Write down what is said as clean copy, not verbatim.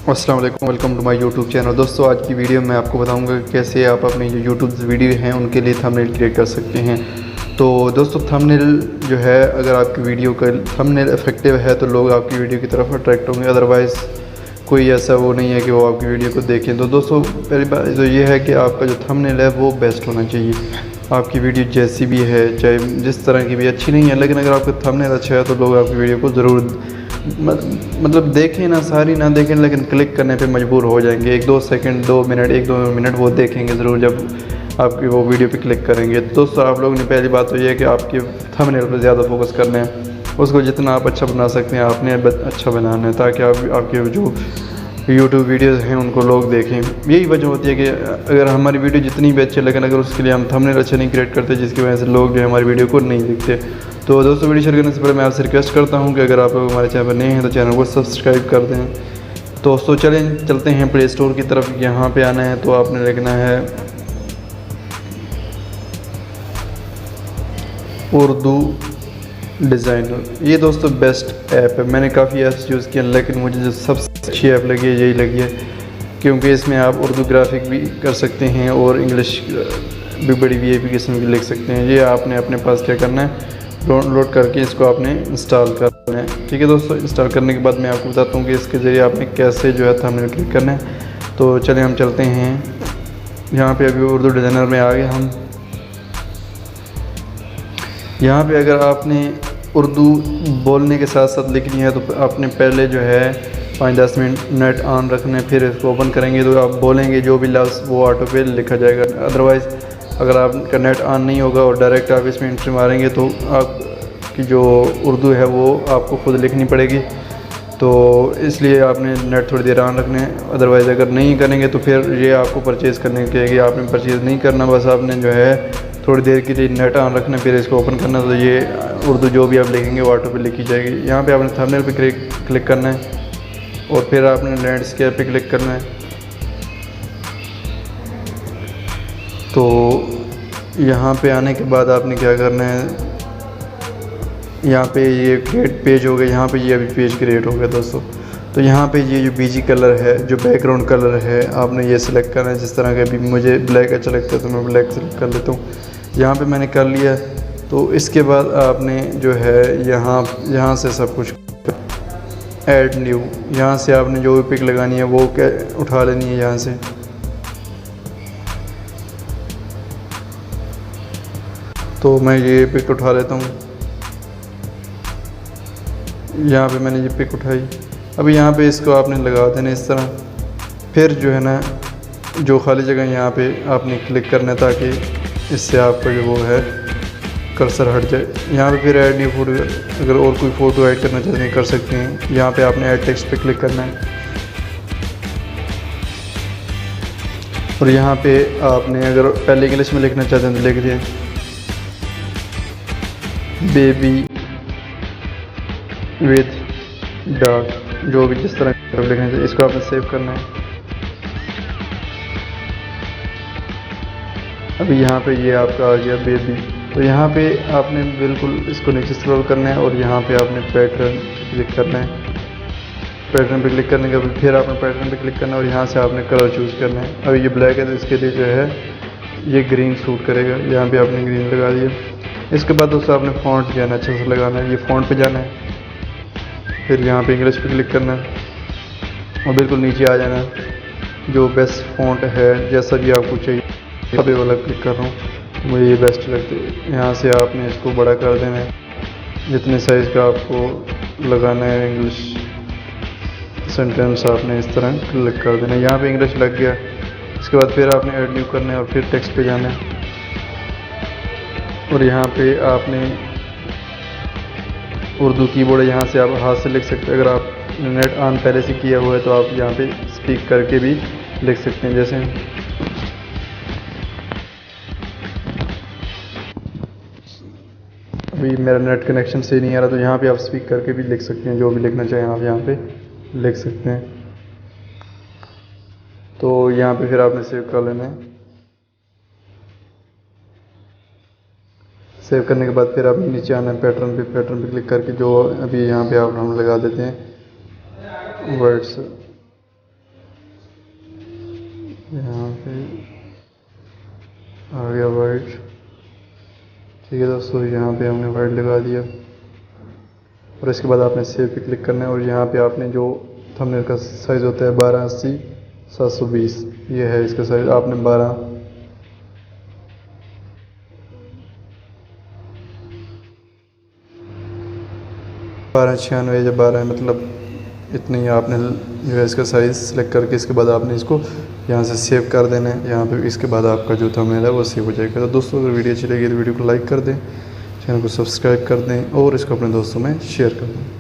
अस्सलाम वालेकुम, welcome to my YouTube channel. दोस्तों, आज की वीडियो में आपको बताऊंगा कि कैसे आप अपनी जो यूट्यूब वीडियो हैं उनके लिए थंबनेल क्रिएट कर सकते हैं। तो दोस्तों, थंबनेल जो है, अगर आपकी वीडियो का थंबनेल इफेक्टिव है तो लोग आपकी वीडियो की तरफ अट्रैक्ट होंगे, अदरवाइज़ कोई ऐसा वो नहीं है कि वो आपकी वीडियो को देखें। तो दोस्तों, पहली बात तो ये है कि आपका जो थंबनेल है वो बेस्ट होना चाहिए। आपकी वीडियो जैसी भी है, चाहे जिस तरह की भी, अच्छी नहीं है, लेकिन अगर आपका थंबनेल अच्छा है तो लोग आपकी वीडियो को ज़रूर मतलब देखें ना, सारी ना देखें, लेकिन क्लिक करने पे मजबूर हो जाएंगे। 1-2 सेकंड, 2 मिनट, 1-2 मिनट वो देखेंगे ज़रूर जब आपकी वो वीडियो पे क्लिक करेंगे। तो दोस्तों, आप लोगों ने पहली बात तो ये है कि आपके थंबनेल पर ज़्यादा फोकस करना है। उसको जितना आप अच्छा बना सकते हैं आपने अच्छा बनाना है, ताकि आपके जो यूट्यूब वीडियोज़ हैं उनको लोग देखें। यही वजह होती है कि अगर हमारी वीडियो जितनी भी अच्छी, लेकिन अगर उसके लिए हम थंबनेल अच्छा नहीं क्रिएट करते, जिसकी वजह से लोग जो है हमारी वीडियो को नहीं देखते। तो दोस्तों, वीडियो शेयर करने से पहले मैं आपसे रिक्वेस्ट करता हूं कि अगर आप लोग हमारे चैनल पर नए हैं तो चैनल को सब्सक्राइब कर दें। दोस्तों, चलते हैं प्ले स्टोर की तरफ। यहाँ पे आना है तो आपने लिखना है उर्दू डिज़ाइनर। ये दोस्तों बेस्ट ऐप है। मैंने काफ़ी ऐप्स यूज़ किए, लेकिन मुझे जो सबसे अच्छी ऐप लगी है यही लगी है, क्योंकि इसमें आप उर्दू ग्राफिक भी कर सकते हैं और इंग्लिश भी बड़ी VIP किस्म की लिख सकते हैं। ये आपने अपने पास क्या करना है, डाउनलोड करके इसको आपने इंस्टॉल करना है। ठीक है दोस्तों, इंस्टॉल करने के बाद मैं आपको बताता हूँ कि इसके ज़रिए आपने कैसे जो है थंबनेल क्लिक करना है। तो चलिए हम चलते हैं। यहाँ पे अभी उर्दू डिज़ाइनर में आ गए हम। यहाँ पे अगर आपने उर्दू बोलने के साथ साथ लिखनी है तो आपने पहले जो है 5-10 मिनट नेट ऑन रखना है, फिर इसको ओपन करेंगे तो आप बोलेंगे जो भी लफ्ज़ वो ऑटो पे लिखा जाएगा। अदरवाइज़ अगर आपका नेट ऑन नहीं होगा और डायरेक्ट आप इसमें एंट्री मारेंगे तो आपकी जो उर्दू है वो आपको ख़ुद लिखनी पड़ेगी। तो इसलिए आपने नेट थोड़ी देर ऑन रखना है। अदरवाइज़ अगर नहीं करेंगे तो फिर ये आपको परचेज़ करने कहेगी। आपने परचेज़ नहीं करना, बस आपने जो है थोड़ी देर के लिए नेट ऑन रखना, फिर इसको ओपन करना, तो ये उर्दू जो भी आप लिखेंगे वो ऑटो पे लिखी जाएगी। यहाँ पे आपने थंबनेल पे क्लिक करना है और फिर आपने लैंडस्केप पे क्लिक करना है। तो यहाँ पे आने के बाद आपने क्या करना है, यहाँ पे ये क्रिएट पेज हो गया। यहाँ पे ये अभी पेज क्रिएट हो गया दोस्तों। तो यहाँ पे ये जो BG कलर है, जो बैकग्राउंड कलर है, आपने ये सिलेक्ट करना है। जिस तरह का अभी मुझे ब्लैक अच्छा लगता है तो मैं ब्लैक सेलेक्ट कर लेता हूँ। यहाँ पे मैंने कर लिया। तो इसके बाद आपने जो है यहाँ से सब कुछ ऐड न्यू, यहाँ से आपने जो भी पिक लगानी है वो उठा लेनी है यहाँ से। तो मैं ये पिक उठा लेता हूँ। यहाँ पे मैंने ये पिक उठाई। अभी यहाँ पे इसको आपने लगा देना इस तरह। फिर जो है ना, जो खाली जगह यहाँ पे आपने क्लिक करना है ताकि इससे आपका जो वो है कर्सर हट जाए। यहाँ पे फिर ऐड न्यू फोटो, अगर और कोई फ़ोटो ऐड करना चाहते हैं कर सकते हैं। यहाँ पे आपने ऐड टेक्स्ट पे क्लिक करना है और यहाँ पे आपने अगर पहले इंग्लिश में लिखना चाहते हैं तो लिख दिए बेबी विद डॉग, जो भी जिस तरह लिखना चाहिए। इसको आपने सेव करना है। अभी यहाँ पे ये आपका आ गया बेबी। तो यहाँ पे आपने बिल्कुल इसको नीचे स्क्रॉल करना है और यहाँ पे आपने पैटर्न क्लिक करना है। पैटर्न पे क्लिक करने के बाद फिर आपने पैटर्न पे क्लिक करना है और यहाँ से आपने कलर चूज़ करना है। अभी ये ब्लैक है तो इसके लिए जो है ये ग्रीन सूट करेगा। यहाँ पे आपने ग्रीन लगा दिया। इसके बाद दोस्तों आपने फ़ॉन्ट जो है ना अच्छे से लगाना है। ये फ़ॉन्ट पे जाना है, फिर यहाँ पे इंग्लिश पे क्लिक करना है और बिल्कुल नीचे आ जाना है। जो बेस्ट फ़ॉन्ट है, जैसा भी आपको चाहिए, अभी वाला क्लिक कर रहा हूँ, मुझे ये बेस्ट लगती है। यहाँ से आपने इसको बड़ा कर देना है, जितने साइज़ का आपको लगाना है। इंग्लिश सेंटेंस आपने इस तरह क्लिक कर देना है। यहाँ पे इंग्लिश लग गया। इसके बाद फिर आपने ऐड न्यू करना है और फिर टेक्स्ट पे जाना है और यहाँ पे आपने उर्दू कीबोर्ड है, यहाँ से आप हाथ से लिख सकते हैं। अगर आप नेट ऑन पहले से किया हुआ है तो आप यहाँ पे स्पीक करके भी लिख सकते हैं। जैसे अभी मेरा नेट कनेक्शन से नहीं आ रहा तो यहाँ पे आप स्पीक करके भी लिख सकते हैं। जो भी लिखना चाहें आप यहाँ पे लिख सकते हैं। तो यहाँ पे फिर आपने सेव कर लेना है। सेव करने के बाद फिर आपने नीचे आना है पैटर्न पे क्लिक करके जो अभी यहाँ पे आप हम लगा देते हैं वर्ड्स। यहाँ पे आ गया वाइट। ठीक है दोस्तों, यहाँ पे हमने वाइट लगा दिया और इसके बाद आपने सेव पे क्लिक करना है और यहाँ पे आपने जो थंबनेल का साइज़ होता है 1280x720, ये है इसका साइज़। आपने 1296 या 12 मतलब इतनी ही आपने जो है इसका साइज़ सेलेक्ट करके इसके बाद आपने इसको यहाँ से सेव कर देना है। यहाँ पे इसके बाद आपका जो थंबनेल है वो सेव हो जाएगा। तो दोस्तों अगर वीडियो अच्छी लगी तो वीडियो को लाइक कर दें, चैनल को सब्सक्राइब कर दें और इसको अपने दोस्तों में शेयर कर दें।